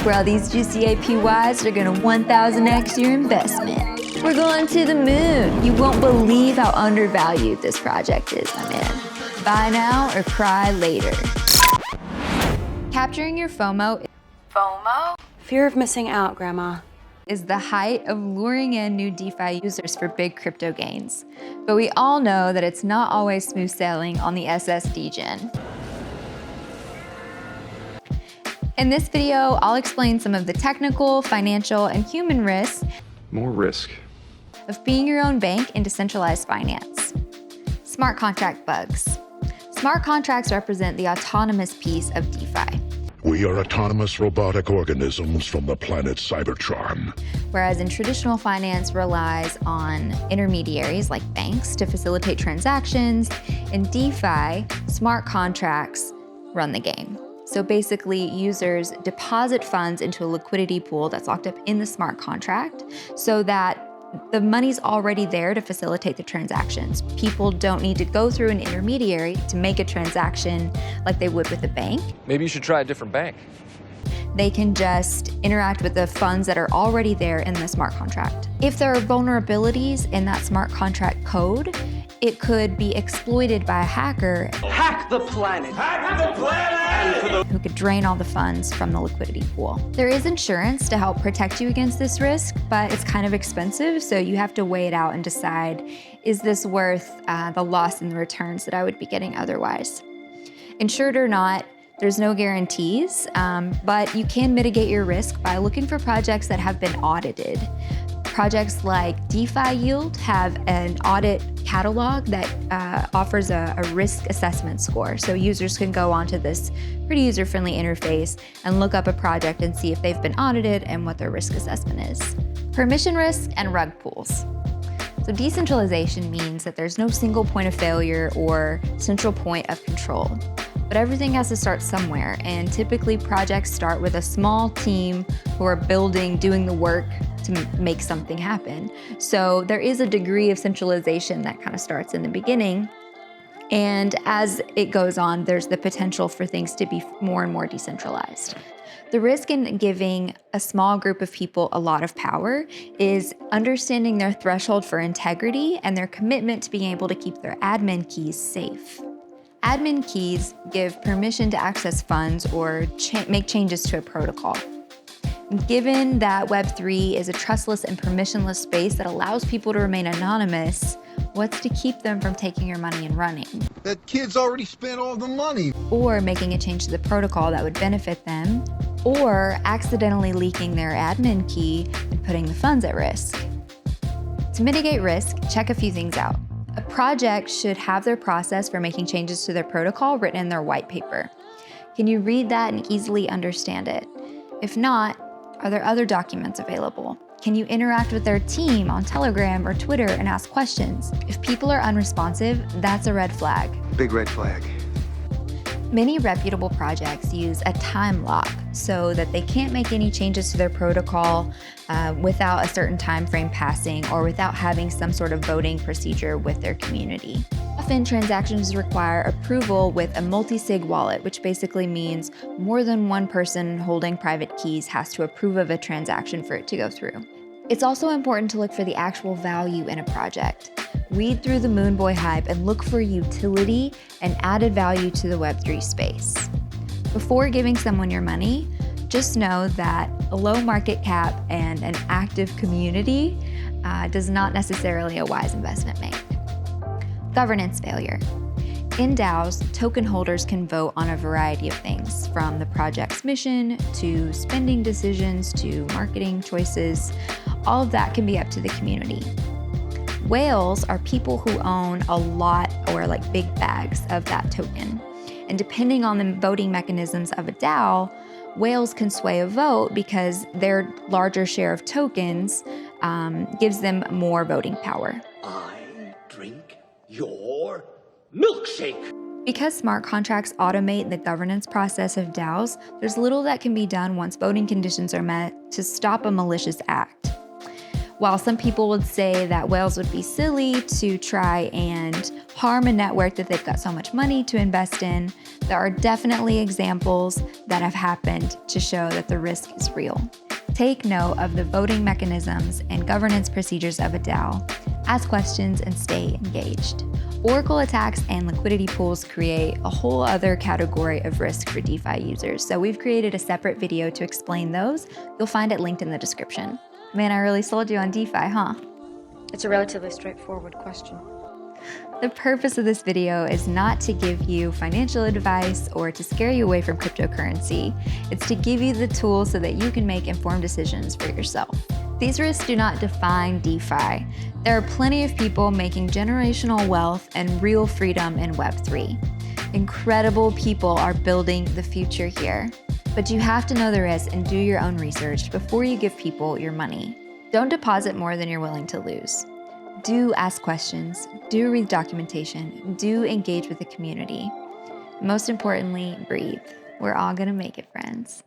where all these juicy APYs are gonna 1000x your investment. We're going to the moon. You won't believe how undervalued this project is, my man. Buy now or cry later. Capturing your FOMO. FOMO? Fear of missing out, Grandma. Is the height of luring in new DeFi users for big crypto gains. But we all know that it's not always smooth sailing on the SSD gen. In this video, I'll explain some of the technical, financial, and human risks. More risk. Of being your own bank in decentralized finance. Smart contract bugs. Smart contracts represent the autonomous piece of DeFi. We are autonomous robotic organisms from the planet Cybertron. Whereas in traditional finance relies on intermediaries like banks to facilitate transactions, in DeFi, smart contracts run the game. So basically, users deposit funds into a liquidity pool that's locked up in the smart contract so that the money's already there to facilitate the transactions. People don't need to go through an intermediary to make a transaction like they would with a bank. Maybe you should try a different bank. They can just interact with the funds that are already there in the smart contract. If there are vulnerabilities in that smart contract code, it could be exploited by a hacker. Hack the planet! Hack the planet! Who could drain all the funds from the liquidity pool. There is insurance to help protect you against this risk, but it's kind of expensive, so you have to weigh it out and decide, is this worth the loss in the returns that I would be getting otherwise? Insured or not, there's no guarantees, but you can mitigate your risk by looking for projects that have been audited. Projects like DeFi Yield have an audit catalog that offers a risk assessment score. So users can go onto this pretty user-friendly interface and look up a project and see if they've been audited and what their risk assessment is. Permission risk and rug pulls. So decentralization means that there's no single point of failure or central point of control. But everything has to start somewhere, and typically projects start with a small team who are doing the work to make something happen. So there is a degree of centralization that kind of starts in the beginning, and as it goes on, there's the potential for things to be more and more decentralized. The risk in giving a small group of people a lot of power is understanding their threshold for integrity and their commitment to being able to keep their admin keys safe. Admin keys give permission to access funds or make changes to a protocol. Given that Web3 is a trustless and permissionless space that allows people to remain anonymous, what's to keep them from taking your money and running? That kid's already spent all the money. Or making a change to the protocol that would benefit them, or accidentally leaking their admin key and putting the funds at risk. To mitigate risk, check a few things out. A project should have their process for making changes to their protocol written in their white paper. Can you read that and easily understand it? If not, are there other documents available? Can you interact with their team on Telegram or Twitter and ask questions? If people are unresponsive, that's a red flag. Big red flag. Many reputable projects use a time lock so that they can't make any changes to their protocol without a certain time frame passing or without having some sort of voting procedure with their community. Often transactions require approval with a multi-sig wallet, which basically means more than one person holding private keys has to approve of a transaction for it to go through. It's also important to look for the actual value in a project. Weed through the Moonboy hype and look for utility and added value to the Web3 space. Before giving someone your money, just know that a low market cap and an active community does not necessarily a wise investment make. Governance failure. In DAOs, token holders can vote on a variety of things, from the project's mission to spending decisions to marketing choices. All of that can be up to the community. Whales are people who own a lot or like big bags of that token. And depending on the voting mechanisms of a DAO, whales can sway a vote because their larger share of tokens gives them more voting power. I drink your milkshake. Because smart contracts automate the governance process of DAOs, there's little that can be done once voting conditions are met to stop a malicious act. While some people would say that whales would be silly to try and harm a network that they've got so much money to invest in, there are definitely examples that have happened to show that the risk is real. Take note of the voting mechanisms and governance procedures of a DAO. Ask questions and stay engaged. Oracle attacks and liquidity pools create a whole other category of risk for DeFi users. So we've created a separate video to explain those. You'll find it linked in the description. Man, I really sold you on DeFi, huh? It's a relatively straightforward question. The purpose of this video is not to give you financial advice or to scare you away from cryptocurrency. It's to give you the tools so that you can make informed decisions for yourself. These risks do not define DeFi. There are plenty of people making generational wealth and real freedom in Web3. Incredible people are building the future here. But you have to know the risks and do your own research before you give people your money. Don't deposit more than you're willing to lose. Do ask questions, do read documentation, do engage with the community. Most importantly, breathe. We're all gonna make it, friends.